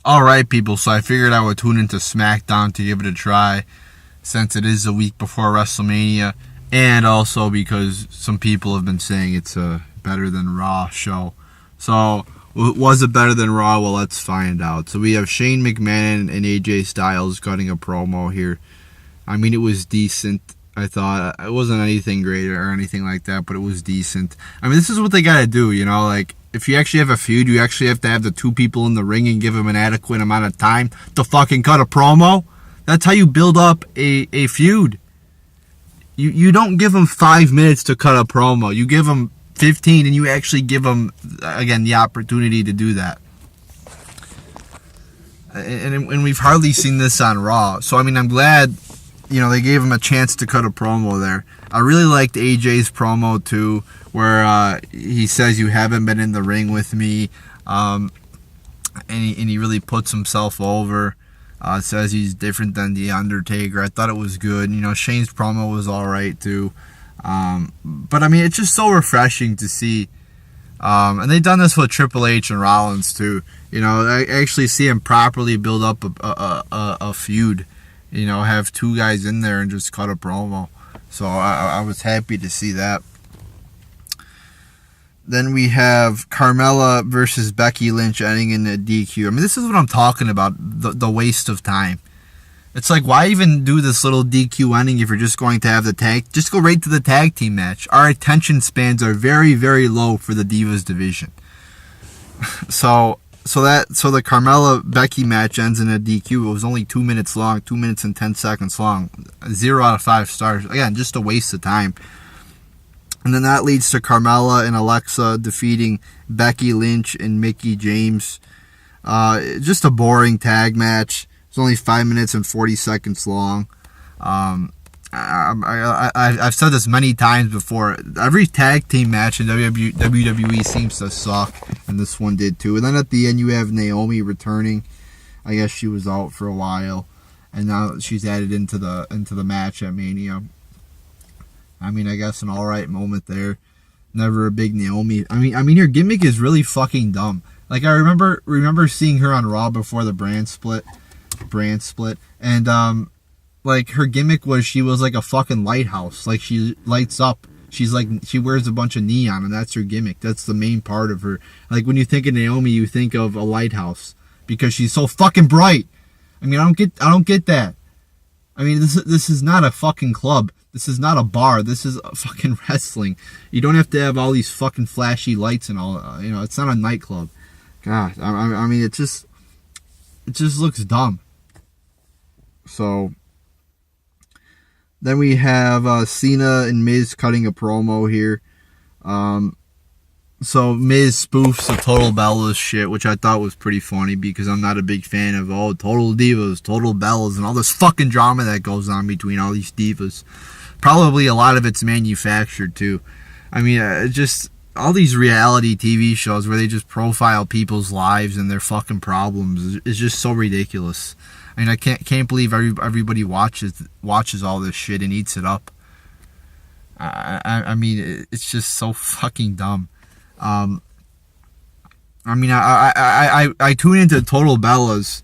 Alright, people, so I figured I would tune into Smackdown to give it a try, since it is a week before WrestleMania, and also because some people have been saying it's a better than Raw show. So, was it better than Raw? Well, let's find out. So we have Shane McMahon and AJ Styles cutting a promo here. I mean, it was decent. I thought it wasn't anything great or anything like that, but it was decent. I mean, this is what they gotta do, you know, like, if you actually have a feud, you actually have to have the two people in the ring and give them an adequate amount of time to fucking cut a promo. That's how you build up a feud. You don't give them 5 minutes to cut a promo. You give them 15, and you actually give them, again, the opportunity to do that. And we've hardly seen this on Raw. So, I mean, I'm glad, you know, they gave him a chance to cut a promo there. I really liked AJ's promo, too, where he says, "You haven't been in the ring with me," and he really puts himself over. Says he's different than the Undertaker. I thought it was good. You know, Shane's promo was all right, too. But, I mean, it's just so refreshing to see. And they've done this with Triple H and Rollins, too. You know, I actually see him properly build up a feud. You know, have two guys in there and just cut a promo. So I was happy to see that. Then we have Carmella versus Becky Lynch ending in a DQ. I mean, this is what I'm talking about, the waste of time. It's like, why even do this little DQ ending if you're just going to have the tag? Just go right to the tag team match. Our attention spans are very, very low for the Divas division. So the Carmella-Becky match ends in a DQ. It was only 2 minutes long, 2 minutes and 10 seconds long. 0 out of 5 stars. Again, just a waste of time. And then that leads to Carmella and Alexa defeating Becky Lynch and Mickie James. Just a boring tag match. It's only 5 minutes and 40 seconds long. I've said this many times before. Every tag team match in WWE seems to suck, and this one did too. And then at the end, you have Naomi returning. I guess she was out for a while, and now she's added into the match at Mania. I mean, I guess an alright moment there. Never a big Naomi. I mean, her gimmick is really fucking dumb. Like, I remember seeing her on Raw before the brand split, and like, her gimmick was she was like a fucking lighthouse. Like, she lights up. She's like, she wears a bunch of neon, and that's her gimmick. That's the main part of her. Like, when you think of Naomi, you think of a lighthouse because she's so fucking bright. I mean, I don't get that. I mean, this is not a fucking club. This is not a bar. This is a fucking wrestling. You don't have to have all these fucking flashy lights and all. You know, it's not a nightclub. God, I mean, it just looks dumb. So then we have Cena and Miz cutting a promo here. So Miz spoofs the Total Bellas shit, which I thought was pretty funny because I'm not a big fan of Total Divas, Total Bellas, and all this fucking drama that goes on between all these divas. Probably a lot of it's manufactured too. I mean, just all these reality TV shows where they just profile people's lives and their fucking problems is just so ridiculous. I mean, I can't believe everybody watches all this shit and eats it up. I mean, it's just so fucking dumb. I mean, I tune into Total Bellas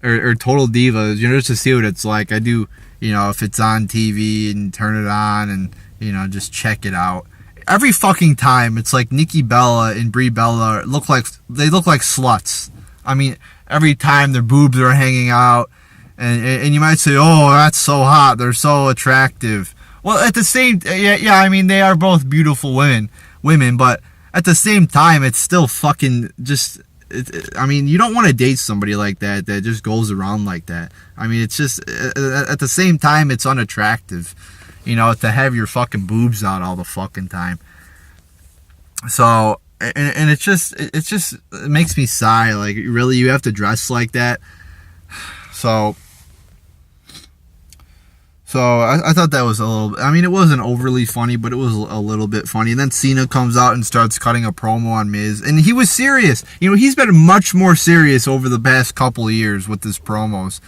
or Total Divas, you know, just to see what it's like. I do, you know, if it's on TV and turn it on and, you know, just check it out. Every fucking time, it's like Nikki Bella and Brie Bella look like sluts. I mean, every time their boobs are hanging out, and you might say, oh, that's so hot, they're so attractive. Well, at the same, yeah, I mean, they are both beautiful women, but at the same time, it's still fucking just, I mean, you don't want to date somebody like that just goes around like that. I mean, it's just, at the same time, it's unattractive, you know, to have your fucking boobs out all the fucking time. So, and it makes me sigh, like, really, you have to dress like that? So I thought that was a little, I mean, it wasn't overly funny, but it was a little bit funny. And then Cena comes out and starts cutting a promo on Miz. And he was serious. You know, he's been much more serious over the past couple of years with his promos.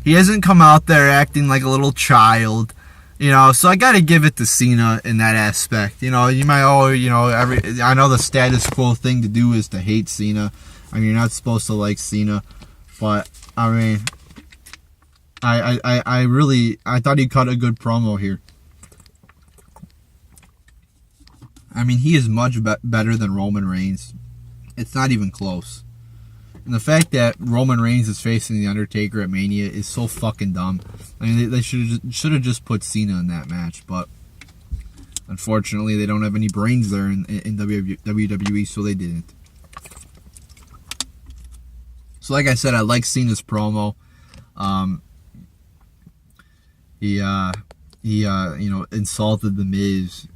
He hasn't come out there acting like a little child. You know, so I got to give it to Cena in that aspect. You know, you might, I know the status quo thing to do is to hate Cena. I mean, you're not supposed to like Cena. But, I mean, I thought he cut a good promo here. I mean, he is much better than Roman Reigns. It's not even close. And the fact that Roman Reigns is facing The Undertaker at Mania is so fucking dumb. I mean, they should have just put Cena in that match, but unfortunately, they don't have any brains there in WWE, so they didn't. So, like I said, I like Cena's promo. He insulted The Miz.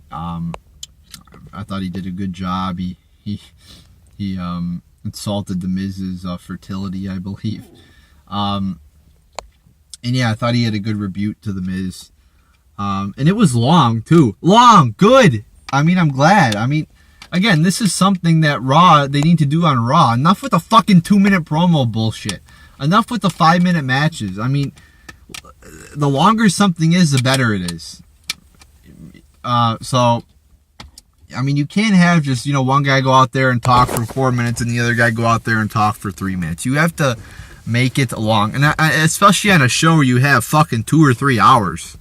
I thought he did a good job. He insulted The Miz's fertility, I believe. And yeah, I thought he had a good rebuke to The Miz. And it was long, too. Long! Good! I mean, I'm glad. I mean, again, this is something that they need to do on Raw. Enough with the fucking 2-minute promo bullshit. Enough with the 5-minute matches. I mean, the longer something is, the better it is. So, I mean, you can't have just, one guy go out there and talk for 4 minutes and the other guy go out there and talk for 3 minutes. You have to make it long. And especially on a show where you have fucking 2 or 3 hours.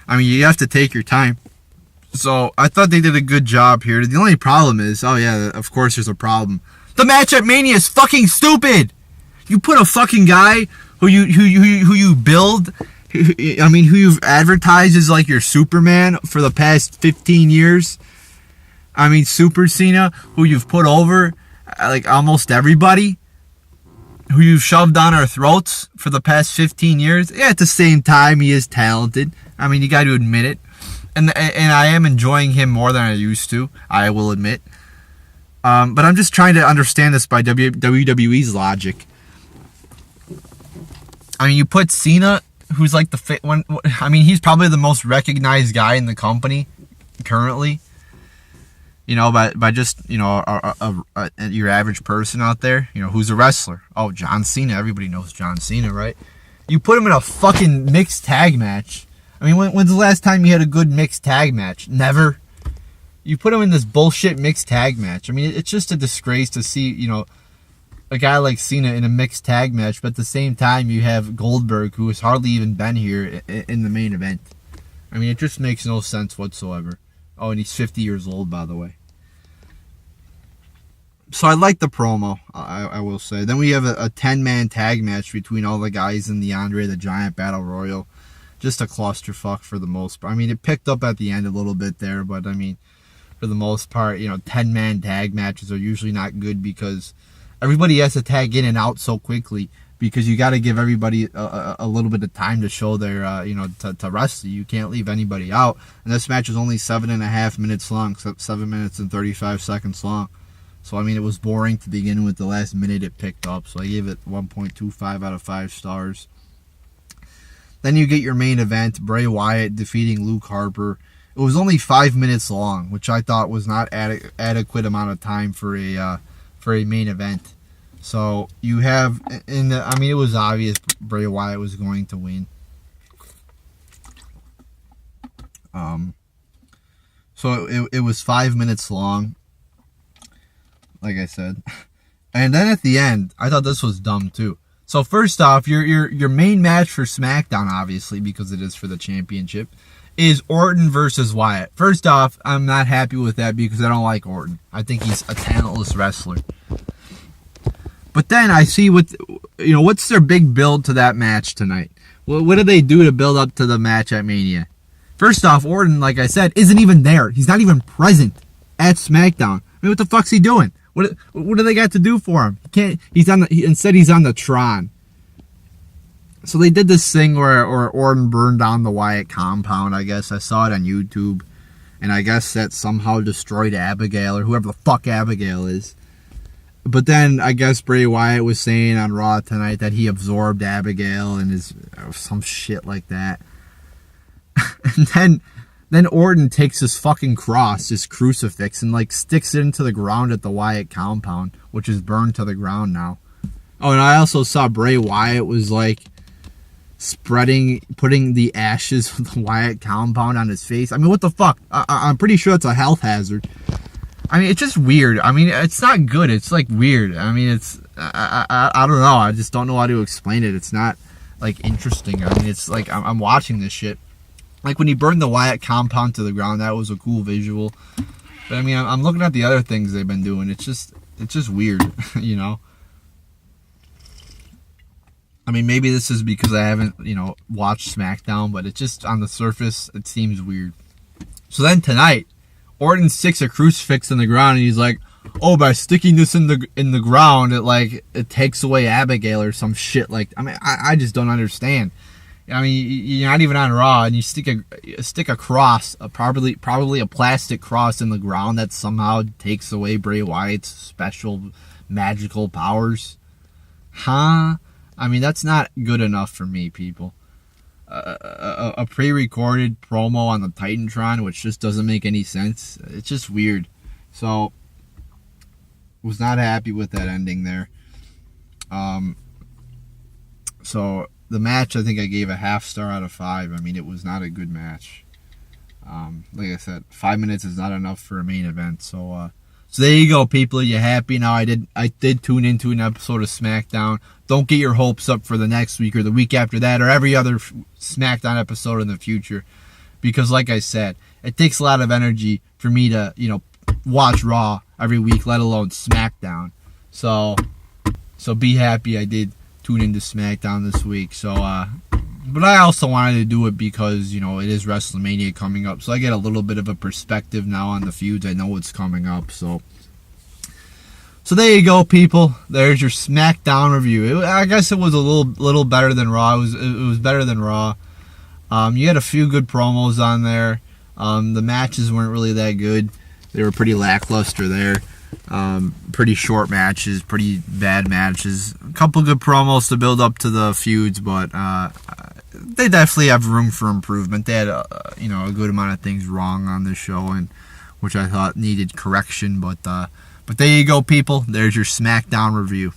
I mean, you have to take your time. So, I thought they did a good job here. The only problem is, oh yeah, of course there's a problem. The match at Mania is fucking stupid! You put a fucking guy who you build, who you've advertised as like your Superman for the past 15 years. I mean, Super Cena, who you've put over like almost everybody, who you've shoved down our throats for the past 15 years. Yeah, at the same time, he is talented. I mean, you got to admit it. And I am enjoying him more than I used to, I will admit. But I'm just trying to understand this by WWE's logic. I mean, you put Cena, who's like he's probably the most recognized guy in the company currently. By just, your average person out there, who's a wrestler. Oh, John Cena. Everybody knows John Cena, right? You put him in a fucking mixed tag match. I mean, when's the last time you had a good mixed tag match? Never. You put him in this bullshit mixed tag match. I mean, it's just a disgrace to see, a guy like Cena in a mixed tag match, but at the same time, you have Goldberg, who has hardly even been here in the main event. I mean, it just makes no sense whatsoever. Oh, and he's 50 years old, by the way. So I like the promo, I will say. Then we have a 10-man tag match between all the guys in the Andre the Giant Battle Royal. Just a clusterfuck for the most part. I mean, it picked up at the end a little bit there, but I mean, for the most part, 10-man tag matches are usually not good because everybody has to tag in and out so quickly because you got to give everybody a little bit of time to show their, to wrestle. You can't leave anybody out. And this match is only 7.5 minutes long, 7 minutes and 35 seconds long. So, I mean, it was boring to begin with. The last minute it picked up. So, I gave it 1.25 out of 5 stars. Then you get your main event, Bray Wyatt defeating Luke Harper. It was only 5 minutes long, which I thought was not adequate amount of time for a main event. So, you have... it was obvious Bray Wyatt was going to win. So, it was 5 minutes long. Like I said. And then at the end, I thought this was dumb too. So first off, your main match for SmackDown, obviously, because it is for the championship, is Orton versus Wyatt. First off, I'm not happy with that because I don't like Orton. I think he's a talentless wrestler. But then I see what's their big build to that match tonight? What do they do to build up to the match at Mania? First off, Orton, like I said, isn't even there. He's not even present at SmackDown. I mean, what the fuck's he doing? What do they got to do for him? Instead he's on the Tron. So they did this thing where Orton burned down the Wyatt compound, I guess. I saw it on YouTube. And I guess that somehow destroyed Abigail, or whoever the fuck Abigail is. But then I guess Bray Wyatt was saying on Raw tonight that he absorbed Abigail and some shit like that. And then Orton takes his fucking cross, his crucifix, and sticks it into the ground at the Wyatt compound, which is burned to the ground now. Oh, and I also saw Bray Wyatt was putting the ashes of the Wyatt compound on his face. I mean, what the fuck? I'm pretty sure it's a health hazard. I mean, it's just weird. I mean, it's not good. It's weird. I mean, I don't know. I just don't know how to explain it. It's not like interesting. I mean, it's like I'm watching this shit. Like when he burned the Wyatt compound to the ground, that was a cool visual. But I mean, I'm looking at the other things they've been doing. It's just weird, you know. I mean, maybe this is because I haven't, watched SmackDown, but it just, on the surface, it seems weird. So then tonight, Orton sticks a crucifix in the ground, and he's like, oh, by sticking this in the ground, it takes away Abigail or some shit. Like, I mean, I just don't understand. I mean, you're not even on Raw, and you stick a cross, probably a plastic cross in the ground that somehow takes away Bray Wyatt's special magical powers. Huh? I mean, that's not good enough for me, people. A pre-recorded promo on the Titantron, which just doesn't make any sense. It's just weird. So, was not happy with that ending there. So, the match, I think I gave a half star out of 5. I mean, it was not a good match. Like I said, 5 minutes is not enough for a main event. So there you go, people. Are you happy now? I did tune into an episode of SmackDown. Don't get your hopes up for the next week or the week after that or every other SmackDown episode in the future. Because like I said, it takes a lot of energy for me to, watch Raw every week, let alone SmackDown. So be happy I did tune into SmackDown this week. So, but I also wanted to do it because, it is WrestleMania coming up. So I get a little bit of a perspective now on the feuds. I know what's coming up. So there you go, people. There's your SmackDown review. I guess it was a little better than Raw. It was better than Raw. You had a few good promos on there. The matches weren't really that good. They were pretty lackluster there. Pretty short matches, pretty bad matches. A couple good promos to build up to the feuds, but they definitely have room for improvement. They had a good amount of things wrong on this show, and which I thought needed correction. But there you go, people. There's your SmackDown review.